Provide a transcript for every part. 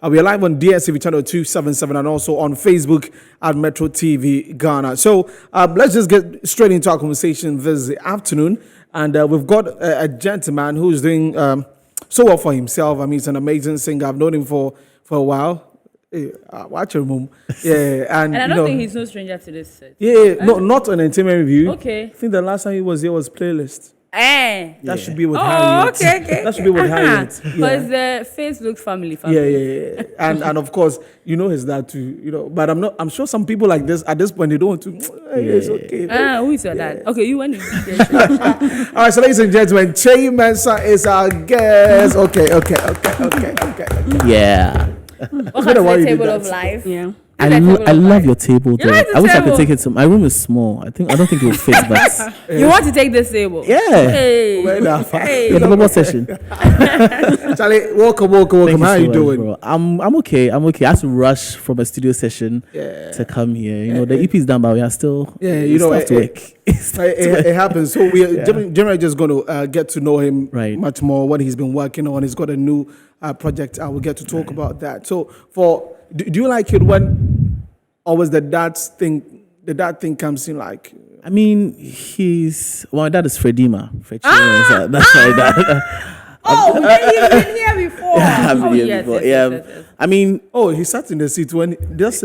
We are live on DSTV channel 277 and also on Facebook at Metro TV Ghana. So let's just get straight into our conversation this afternoon. And we've got a gentleman who's doing so well for himself. I mean, he's an amazing singer. I've known him for a while. Watch your mom. Yeah, and I don't think he's no stranger to this. Yeah, no, not an entertainment review. Okay. I think the last time he was here was playlist. That should be with Oh, Harriet. okay. That should be with Harriet. Because the Facebook family. Yeah. And of course, you know his dad too. You know, but I'm sure some people like this at this point they don't want to. It's okay. Who is your dad? Okay, you went. All right, so ladies and gentlemen, Kyei Mensah is our guest. Okay. Yeah. Welcome to the table of life. Yeah. I love your table though. like the I wish I table? could take it to my room is small. I don't think it will fit, but You want to take this table? yeah. Hey. Well, Hey. Yeah, the bubble session. Charlie, welcome. Thank How are so you much, doing? bro. I'm okay. I had to rush from a studio session to come here. You know, the EP is done, but we are still you know, to work. It happens. So we are generally just going to get to know him much more, what he's been working on. He's got a new project. I will get to talk about that. So do you like it when always the dad thing comes in like? I mean, my dad is Fredima. That's my dad. Oh, you've been here before. Yeah, I've been here before. Yes. I mean, He sat in the seat when that's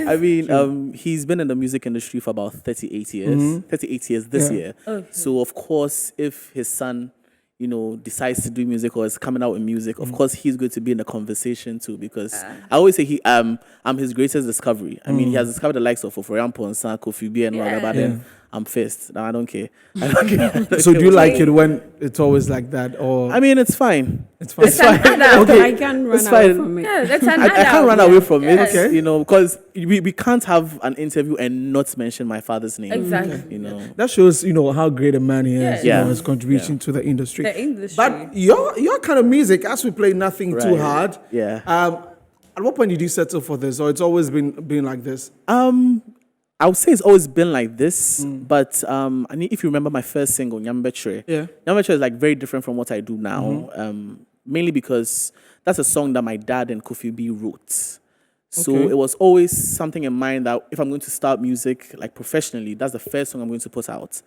I mean, he's been in the music industry for about 38 years. 38 years this year. Okay. So of course, if his son, you know, decides to do music or is coming out with music, of course he's going to be in the conversation too. Because I always say I'm his greatest discovery. I mean, he has discovered the likes of Oforian Ponsa, Kofi B, and whatever. Then I'm first. No, I don't care. So do you like it when it's always like that, or? I mean, it's fine. It's fine. It's an adult. I can't run away from it. Yeah, that's an I can't run away from it, Okay. you know, because we can't have an interview and not mention my father's name. Exactly. You know. That shows, how great a man he is. Yeah. His contribution to the industry. The industry. But your kind of music, as we play Nothing Too Right. Hard. Yeah. At what point did you settle for this, or it's always been like this? I would say it's always been like this, but I mean, if you remember my first single, Nyambetre, Nyambetre is like very different from what I do now, mainly because that's a song that my dad and Kofi B wrote. So it was always something in mind that if I'm going to start music like professionally, that's the first song I'm going to put out.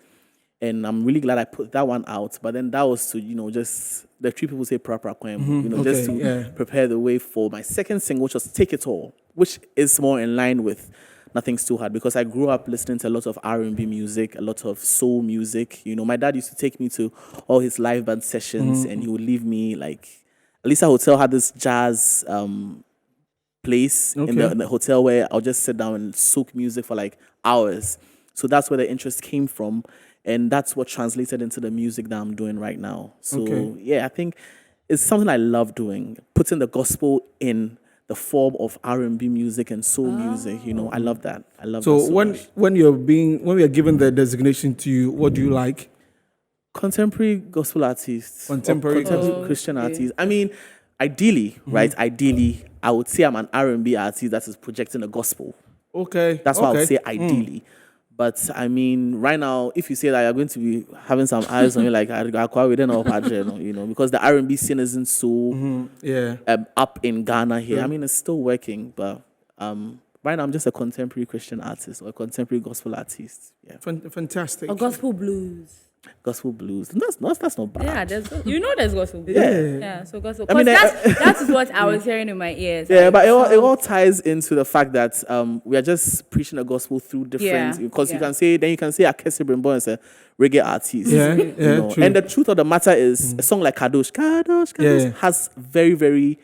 And I'm really glad I put that one out. But then that was to, just the three people say proper kwem, just to prepare the way for my second single, which was Take It All, which is more in line with Nothing's Too Hard, because I grew up listening to a lot of R&B music, a lot of soul music. You know, my dad used to take me to all his live band sessions, and he would leave me like, Alisa Hotel had this jazz place in the hotel where I'll just sit down and soak music for like hours. So that's where the interest came from, and that's what translated into the music that I'm doing right now. So I think it's something I love doing, putting the gospel in the form of R&B music and soul music. I love that. I love that so when much. when we are given the designation to you, what do you like? Contemporary gospel artists. Contemporary Christian artists. I mean, ideally, right? Ideally, I would say I'm an R&B artist that is projecting the gospel. Okay. That's what I would say ideally. But I mean, right now, if you say that you're going to be having some eyes on you, like because the R&B scene isn't so up in Ghana here. I mean, it's still working, but right now I'm just a contemporary Christian artist or a contemporary gospel artist. Yeah, Fantastic. Or gospel blues. Gospel blues. That's not bad. Yeah, there's gospel blues. Yeah. So gospel. I mean, that is what I was hearing in my ears. Yeah, but it all ties into the fact that we are just preaching the gospel through different. Because you can say Akesi Brimbo is a reggae artist. True. And the truth of the matter is, a song like Kadosh has very, very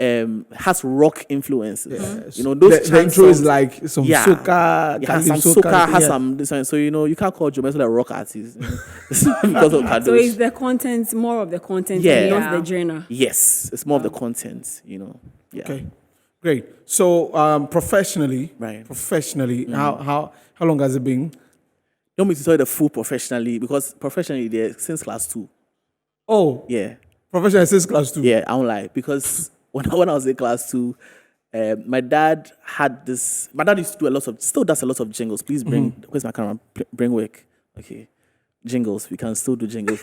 has rock influences. Those the intro is like some soca, it has some soca, has some this one. So you can't call Joe Mensah a rock artist because of Kadosh. So it's the content, more of the content, and not the genre. Yes, it's more of the content. Yeah. Okay, great. So professionally, how long has it been? You want me to tell you the full professionally, because professionally there since class 2. Oh, yeah, professionally since class 2. Yeah, I don't lie, because when I was in class 2, my dad had this. My dad used to do still does a lot of jingles. Please bring. Where's my camera? Bring work. Okay, jingles. We can still do jingles.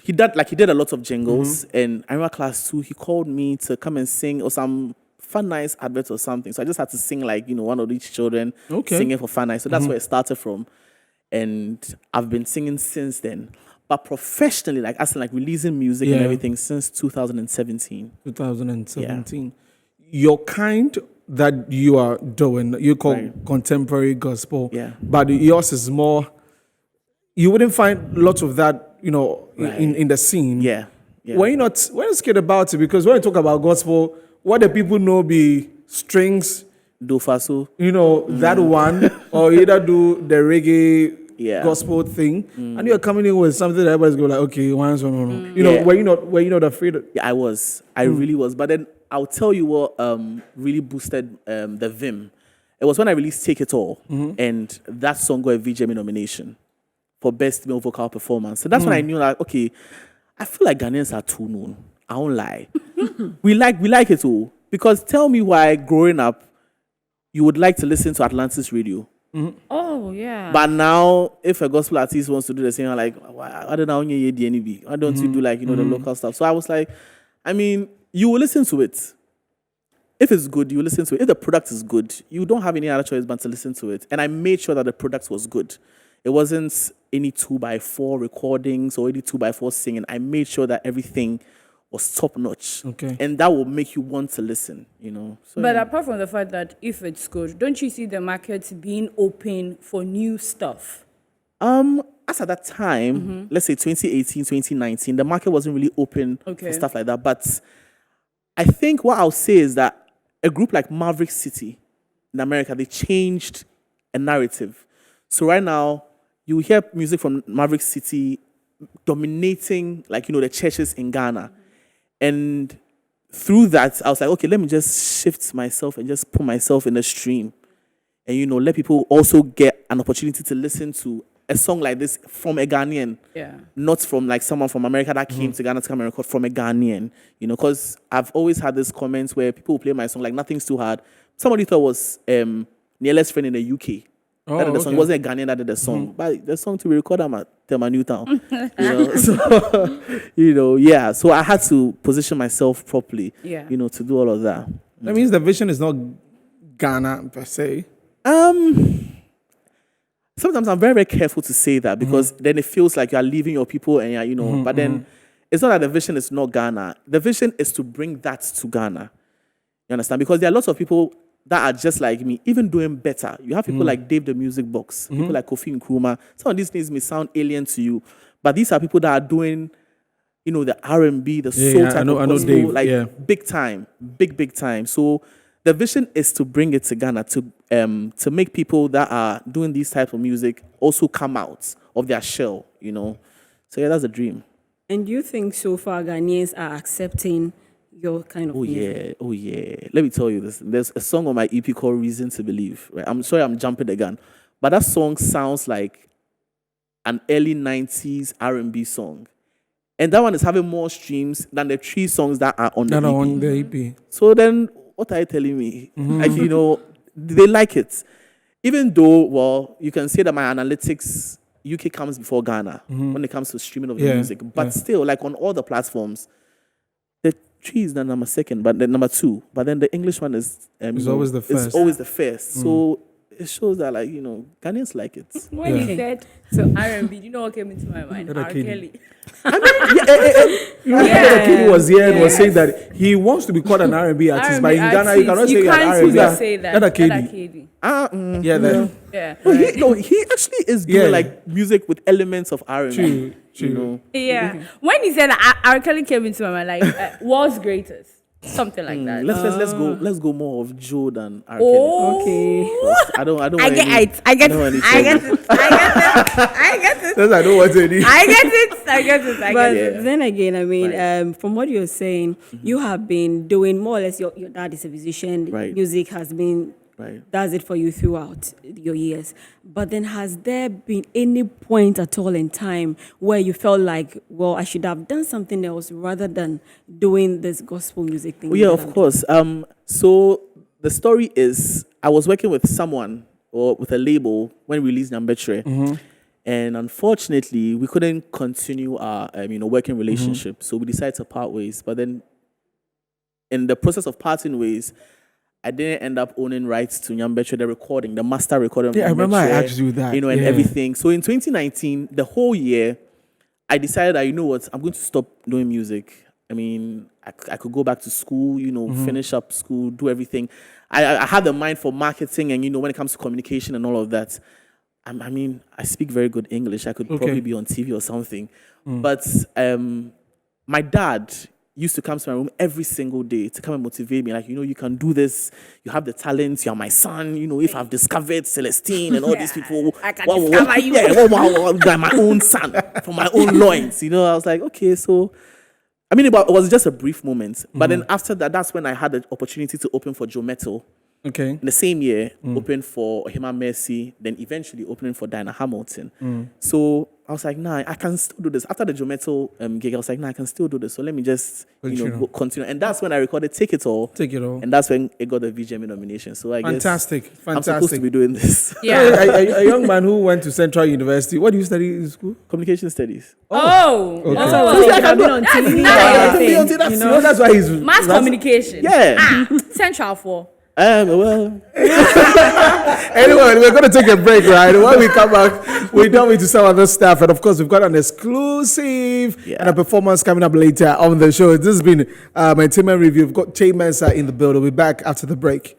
he did a lot of jingles, and I remember class 2, he called me to come and sing or some Fun Nice advert or something. So I just had to sing one of each children singing for Fun Nice. So that's where it started from, and I've been singing since then. But professionally, releasing music and everything since 2017. 2017. Your kind that you are doing, you call contemporary gospel. Yeah. But yours is more. You wouldn't find lots of that, in the scene. Yeah. When you're scared about it, because when you talk about gospel, what the people know be strings, Do faso. that one, or either do the reggae gospel thing, and you're coming in with something that everybody's going like, okay, why is no? Were you not afraid? Yeah, I was. I really was. But then I'll tell you what really boosted the vim. It was when I released Take It All, and that song got a VGMA nomination for Best Male Vocal Performance. So that's when I knew okay, I feel like Ghanaians are too known. I won't lie. we like it all. Because tell me why growing up you would like to listen to Atlantis Radio. Oh yeah. But now if a gospel artist wants to do the same, I'm like, why don't you do DNB? Why don't you do the local stuff? So I was like, you will listen to it. If it's good, you listen to it. If the product is good, you don't have any other choice but to listen to it. And I made sure that the product was good. It wasn't any 2x4 recordings or any 2x4 singing. I made sure that everything was top notch. Okay. And that will make you want to listen, So, But apart from the fact that if it's good, don't you see the market being open for new stuff? as at that time, let's say 2018, 2019, the market wasn't really open for stuff like that. But I think what I'll say is that a group like Maverick City in America, they changed a narrative. So right now, you hear music from Maverick City dominating, the churches in Ghana. And through that, I was like, okay, let me just shift myself and just put myself in the stream. And, let people also get an opportunity to listen to a song like this from a Ghanaian. Yeah. Not from, someone from America that came to Ghana to come and record, from a Ghanaian. Because I've always had this comments where people play my song like Nothing's Too Hard. Somebody thought it was Niele's friend in the UK. That did the song. It wasn't a Ghanaian that did the song. But the song to be recorded at Thelma Newtown. So, So I had to position myself properly, to do all of that. That means the vision is not Ghana per se. Sometimes I'm very, very careful to say that because then it feels like you are leaving your people and but then it's not that the vision is not Ghana. The vision is to bring that to Ghana. You understand? Because there are lots of people that are just like me, even doing better. You have people like Dave the Music Box, people like Kofi Nkrumah. Some of these things may sound alien to you, but these are people that are doing, the R&B, the soul type of gospel, Dave, big time, big time. So the vision is to bring it to Ghana, to make people that are doing these types of music also come out of their shell, So that's a dream. And do you think so far Ghanaians are accepting your kind of music? Oh yeah. Let me tell you this. There's a song on my EP called Reason to Believe. Right? I'm sorry I'm jumping the gun. But that song sounds like an early 90s R&B song. And that one is having more streams than the 3 songs that are on the EP. So then, what are you telling me? They like it. Even though, you can say that my analytics, UK comes before Ghana when it comes to streaming of the music. But still, on all the platforms, the 3 is the number 2nd, but the number 2. But then the English one is always the first. It's always the first. So it shows that, Ghanaians like it. When you said so R&B, you know what came into my mind? R. Kelly. Kelly was here and was saying that he wants to be called an R&B artist, but in Ghana you cannot say an R&B artist. Say that. That Kelly. Yeah. He actually is doing music with elements of R&B. True. Yeah. When he said R. Kelly came into my mind, world's greatest. Something like that. Let's go more of Joe than R. Oh, okay. I don't. I get it. I get it. I get it. I don't want any. I get it. But then again, from what you're saying, you have been doing more or less. Your dad is a musician. Right. Music has been does it for you throughout your years. But then has there been any point at all in time where you felt like, well, I should have done something else rather than doing this gospel music thing? Well, yeah, of course. So the story is I was working with someone or with a label when we released Nyambetre. And unfortunately, we couldn't continue our working relationship. So we decided to part ways. But then in the process of parting ways, I didn't end up owning rights to Nyambetre, the recording, the master recording of Yeah, I remember I Nyambetre, asked you that. and everything. So in 2019, the whole year, I decided that, I'm going to stop doing music. I mean, I could go back to school, finish up school, do everything. I had the mind for marketing and, when it comes to communication and all of that. I speak very good English. I could probably be on TV or something. But my dad used to come to my room every single day to come and motivate me. Like, you can do this. You have the talent. You are my son. If I've discovered Celestine and all these people. I can discover you. Yeah, my own son from my own loins. I was like, okay, so... it was just a brief moment. But then after that, that's when I had the opportunity to open for Joe Metal. Okay. In the same year, open for Kyei Mensah, then eventually opening for Diana Hamilton. So I was like, nah, I can still do this. After the Joe Metal gig, I was like, nah, I can still do this. So let me just, continue. And that's when I recorded Take It All. Take It All. And that's when it got the VGMA nomination. So I guess Fantastic. I'm supposed to be doing this. Yeah. a young man who went to Central University. What do you study in school? Communication studies. Oh. Okay. That's why Oh. I have been on TV. nice. That's why he's Mass communication. Yeah. Central for. Anyway, we're going to take a break, right? When we come back, we delve into some other stuff. And of course, we've got an exclusive and a performance coming up later on the show. This has been my entertainment review. We've got Kyei Mensah in the building. We'll be back after the break.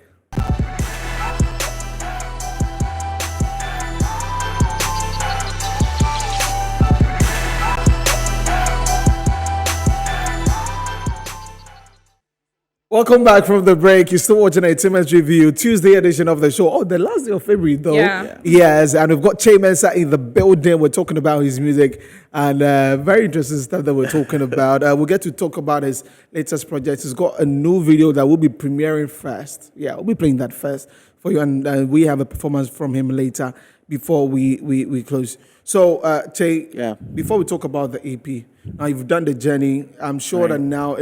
Welcome back from the break. You're still watching a Timmons Review, Tuesday edition of the show. Oh, the last day of February, though. Yeah. Yes, and we've got Kyei Mensah in the building. We're talking about his music and very interesting stuff that we're talking about. We'll get to talk about his latest project. He's got a new video that will be premiering first. Yeah, we'll be playing that first for you, and we have a performance from him later before we close. So, Kyei, before we talk about the EP, now you've done the journey. I'm sure that now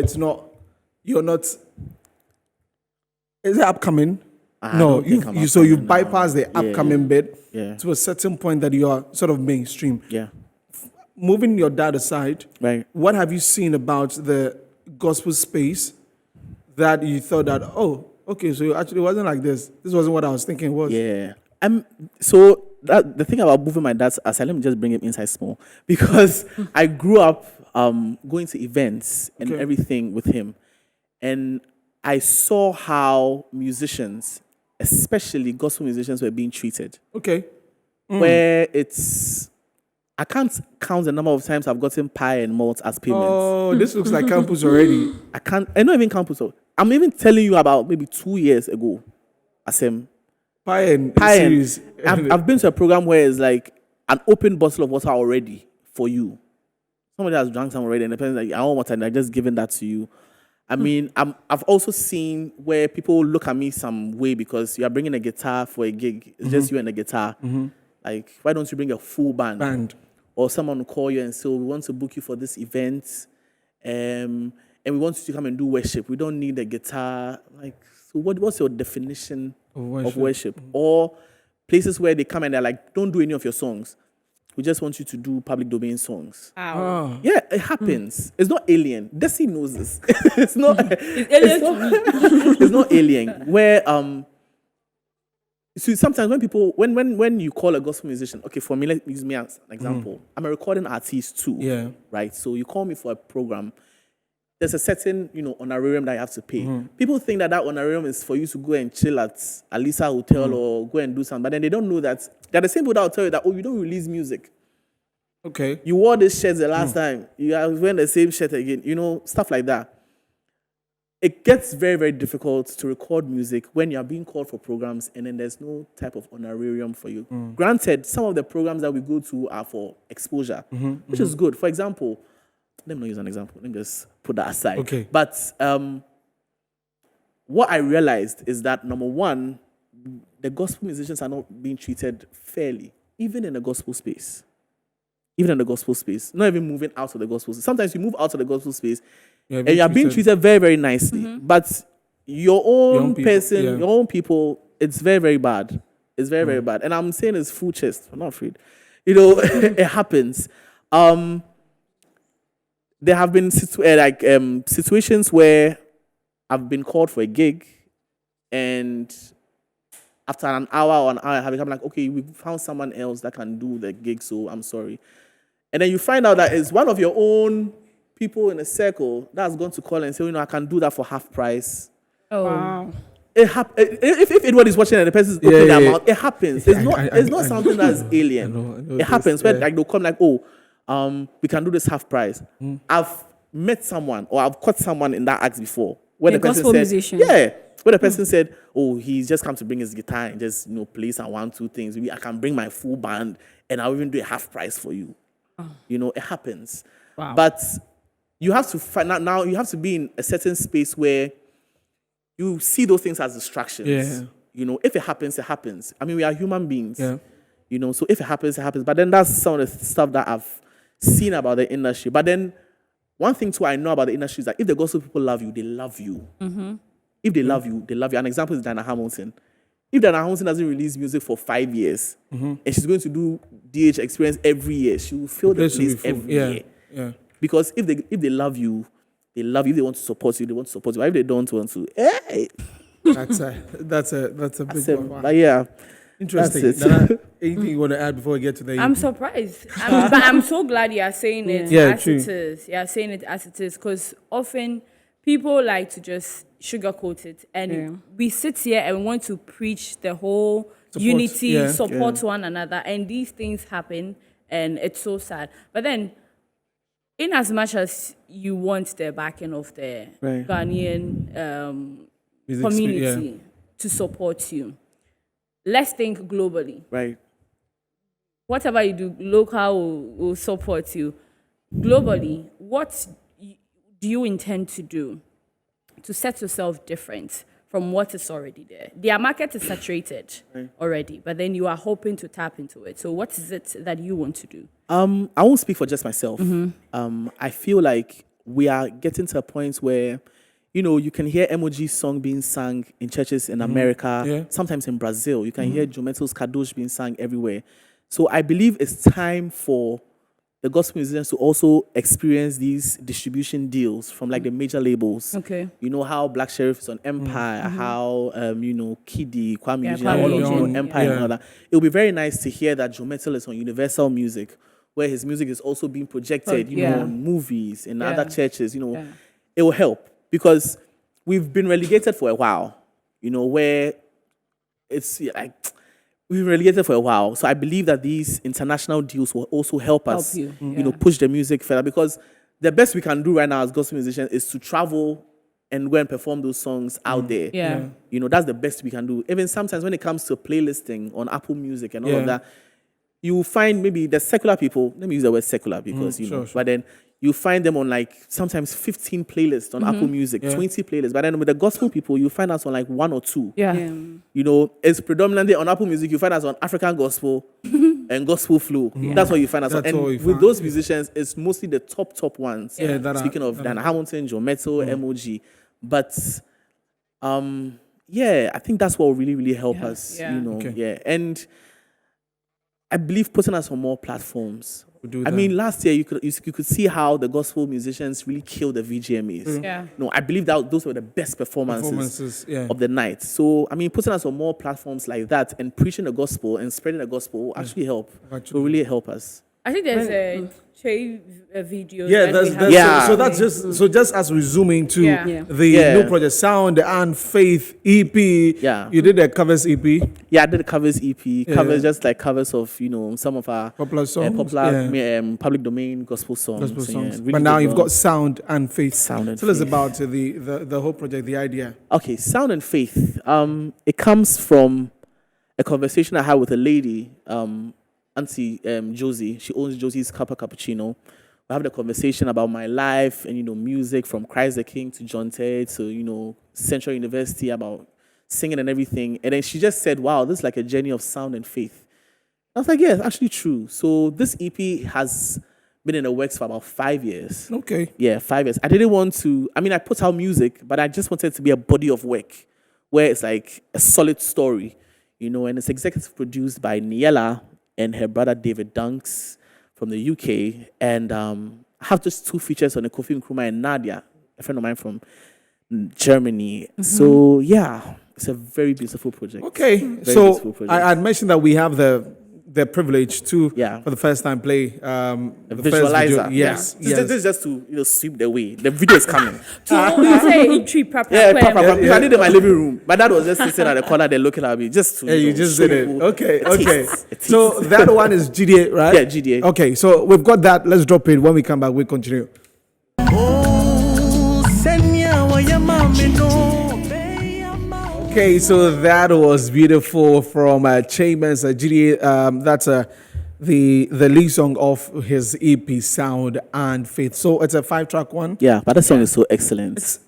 you're not... Is it upcoming? No, you bypass the upcoming bit to a certain point that you are sort of mainstream. Yeah. Moving your dad aside, right? What have you seen about the gospel space that you thought that, oh, okay, so it actually wasn't like this. This wasn't what I was thinking it was. Yeah. So the thing about moving my dad's aside, let me just bring him inside small, because I grew up going to events and everything with him. And I saw how musicians, especially gospel musicians, were being treated. Okay. Where I can't count the number of times I've gotten pie and malt as payments. Oh, this looks like campus already. I not even campus. I'm even telling you about maybe 2 years ago. Pie and series. I've been to a program where it's like an open bottle of water already for you. Somebody has drunk some already, and the person's like, I want water, and I'm just giving that to you. I've also seen where people look at me some way because you are bringing a guitar for a gig. It's just you and the guitar. Like, why don't you bring a full band? Or someone will call you and say, we want to book you for this event, and we want you to come and do worship. We don't need a guitar. Like, so what's your definition of worship? Or places where they come and they're like, don't do any of your songs. We just want you to do public domain songs. Ow. Yeah, it happens. It's not alien. Desi knows this. It's not. It's not alien. Where so sometimes when people when you call a gospel musician, okay, for me, let's use me as an example. I'm a recording artist too. Yeah. Right. So you call me for a program. There's a certain, honorarium that you have to pay. People think that honorarium is for you to go and chill at Alisa Hotel or go and do something. But then they don't know that they're the same people that will tell you that, you don't release music. Okay. You wore this shirt the last time. You are wearing the same shirt again. Stuff like that. It gets very, very difficult to record music when you are being called for programs and then there's no type of honorarium for you. Granted, some of the programs that we go to are for exposure, which is good. For example, let me not use an example. Let me just put that aside. Okay. But what I realized is that, number one, the gospel musicians are not being treated fairly, even in the gospel space. Not even moving out of the gospel space. Sometimes you move out of the gospel space and you are being treated very, very nicely. But your own person, your own people, it's very, very bad. It's very, very bad. And I'm saying it's full chest. I'm not afraid. it happens. There have been situations where I've been called for a gig, and after an hour or an hour and a half, I'm like, okay, we found someone else that can do the gig, so I'm sorry. And then you find out that it's one of your own people in a circle that's going to call and say, I can do that for half price. Oh. Wow. If anybody's watching and the person's opening their mouth, it happens. It's not something that's alien. I know it happens where like they'll come like, we can do this half price. I've met someone or I've caught someone in that act before where the person gospel said, musician. where the person said, he's just come to bring his guitar and just play some 1-2 things. Maybe I can bring my full band and I'll even do a half price for you. It happens. Wow. But you have to find out now. You have to be in a certain space where you see those things as distractions. Yeah. If it happens, it happens. I mean, we are human beings. Yeah. So if it happens, it happens. But then that's some of the stuff that I've seen about the industry. But then one thing too I know about the industry is that if the gospel people love you, they love you. If they love you, they love you. An example is Diana Hamilton. If Diana Hamilton doesn't release music for 5 years and she's going to do DH experience every year, she will fill the place every year. Yeah. Because if they love you, they love you. If they want to support you, they want to support you. But if they don't want to, hey, That's a big one. Wow. But yeah, Interesting. that's it. Nana, anything you want to add before we get to the I'm EP? surprised. But I'm so glad you are saying it Yeah, as true. it is. You are saying it as it is because often people like to just sugarcoat it. And we sit here and we want to preach the whole unity, support one another. And these things happen and it's so sad. But then, in as much as you want the backing of the Ghanaian Music community to support you, let's think globally. Right. Whatever you do, local will support you. Globally, what do you intend to do to set yourself different from what is already there? Their market is saturated already, but then you are hoping to tap into it. So what is it that you want to do? I won't speak for just myself. I feel like we are getting to a point where, you can hear Emoji's song being sung in churches in America, sometimes in Brazil. You can hear Jumeto's Kadosh being sung everywhere. So I believe it's time for the gospel musicians to also experience these distribution deals from like the major labels. Okay. You know how Black Sheriff is on Empire, how Kiddy, Kwame Yeah, Eugene, all of them on Eugene, Empire and all that. It would be very nice to hear that Joe Metal is on Universal Music, where his music is also being projected, on movies in other churches. It will help because we've been relegated for a while. Where it's like. We've been relegated for a while, so I believe that these international deals will also help us, push the music further. Because the best we can do right now as gospel musicians is to travel and go and perform those songs out there. That's the best we can do. Even sometimes when it comes to playlisting on Apple Music and all of that, you will find maybe the secular people. Let me use the word secular because but then you find them on like sometimes 15 playlists on Apple Music, 20 playlists. But then with the gospel people, you find us on like 1 or 2. It's predominantly on Apple Music. You find us on African gospel and gospel flow. That's what you find us on. And with those musicians, it's mostly the top ones. Speaking of Diana Hamilton, Joe Metal, MOG. But I think that's what will really, really help us. And I believe putting us on more platforms. I mean, last year you could see how the gospel musicians really killed the VGMAs. I believe that those were the best performances of the night. So, I mean, putting us on more platforms like that and preaching the gospel and spreading the gospel will actually help. Will really help us. I think there's a video. So that's just as resuming to the new project Sound and Faith EP. You did a covers EP. I did a covers EP. Covers just like covers of some of our popular songs, public domain gospel songs. Really but now you've got Sound and Faith. Tell us about the whole project, the idea. Okay, Sound and Faith. It comes from a conversation I had with a lady. Auntie Josie, she owns Josie's Kappa Cappuccino. We have the conversation about my life and music from Christ the King to John Ted to Central University, about singing and everything. And then she just said, "Wow, this is like a journey of sound and faith." I was like, "Yeah, it's actually true." So this EP has been in the works for about 5 years. Okay. Yeah, 5 years. I didn't want to. I mean, I put out music, but I just wanted it to be a body of work where it's like a solid story, and it's executive produced by Niela and her brother David Dunks from the UK. And I have just 2 features on the Kofi Nkrumah and Nadia, a friend of mine from Germany. So yeah, it's a very beautiful project. Okay, so I mentioned that we have the privilege to for the first time play the visualizer. Yes, This is just to sweep the way. The video is coming. To say in tree proper. I did it in my living room. My dad was just sitting at the corner there looking at me. Just to, you just did it. Okay. So that one is GDA, right? Yeah, GDA. Okay, so we've got that. Let's drop it. When we come back, we'll continue. Okay, so that was beautiful from Kyei Mensah, GDA. That's the lead song of his EP, Sound and Faith. So it's a 5-track one. Yeah, but that song is so excellent.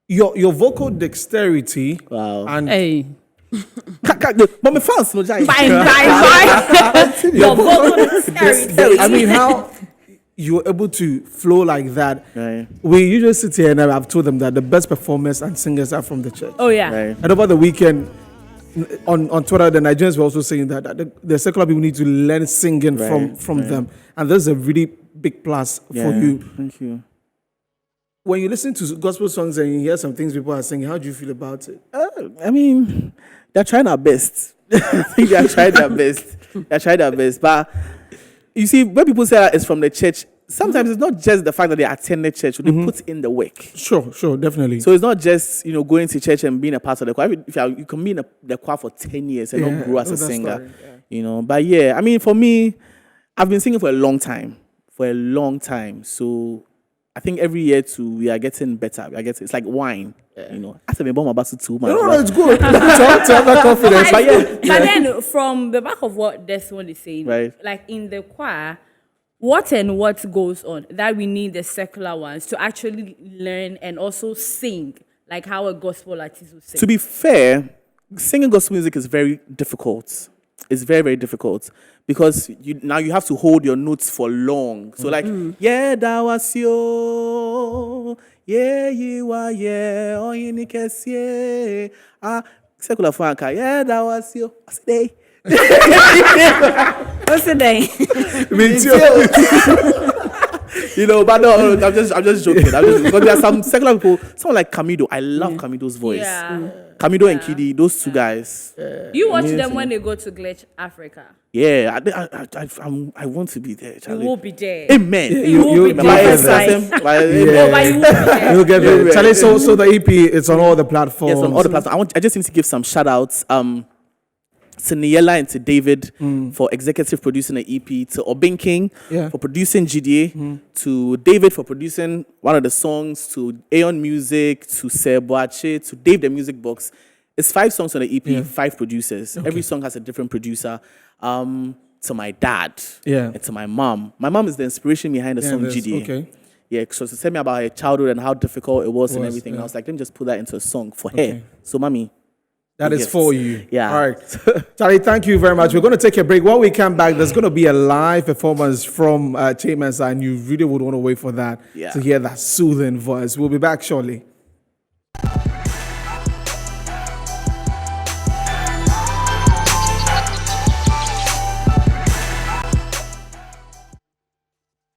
Your vocal dexterity. Wow. And but my fans, Bye. Your vocal dexterity. I mean, how you're able to flow like that. Right. We usually sit here and I've told them that the best performers and singers are from the church. Oh yeah. Right. And over the weekend on Twitter, the Nigerians were also saying that the secular people need to learn singing from them. And that's a really big plus for you. Thank you. When you listen to gospel songs and you hear some things people are singing, how do you feel about it? I mean, they're trying their best. I think they're trying their best. But you see, when people say that it's from the church, sometimes it's not just the fact that they attend the church, they put in the work. Sure, definitely. So it's not just, going to church and being a part of the choir. If you can be in the choir for 10 years and not grow as a singer. But yeah, I mean, for me, I've been singing for a long time. So I think every year too, we are getting better. It's like wine. After me bomb about 2 months. No, it's good. to have that confidence. But then, from the back of what Desmond is saying, like in the choir, what goes on that we need the secular ones to actually learn and also sing, like how a gospel artist will sing. To be fair, singing gospel music is very difficult. It's very, very difficult because you have to hold your notes for long. So yeah, that was yo. Yeah, you are, yeah, oh, you need to see. Secular Franca, yeah, that was you. What's the day? What's the day? Me too. But no, I'm just joking. Because there are some secular people, someone like Camido. I love Camido's voice. Yeah. Camido and Kidi, those 2 guys. You watch them when they go to Glitch Africa. Yeah, I want to be there, Charlie. You will be there. Amen. You'll get there. Charlie, so the EP, it's on all the platforms. Yes, on all the platforms. I just need to give some shout outs. To Niela and to David for executive producing the EP, to Obin King for producing GDA, to David for producing one of the songs, to Aeon Music, to Seboache, to Dave the Music Box. It's 5 songs on the EP, 5 producers. Okay. Every song has a different producer. To my dad and to my mom. My mom is the inspiration behind the song GDA. Okay. Yeah, so to tell me about her childhood and how difficult it was and everything. I was like, let me just put that into a song for her. So, mommy, that is for you. Yeah. All right. Charlie, thank you very much. We're going to take a break. When we come back, there's going to be a live performance from Kyei Mensah, and you really would want to wait for that to hear that soothing voice. We'll be back shortly.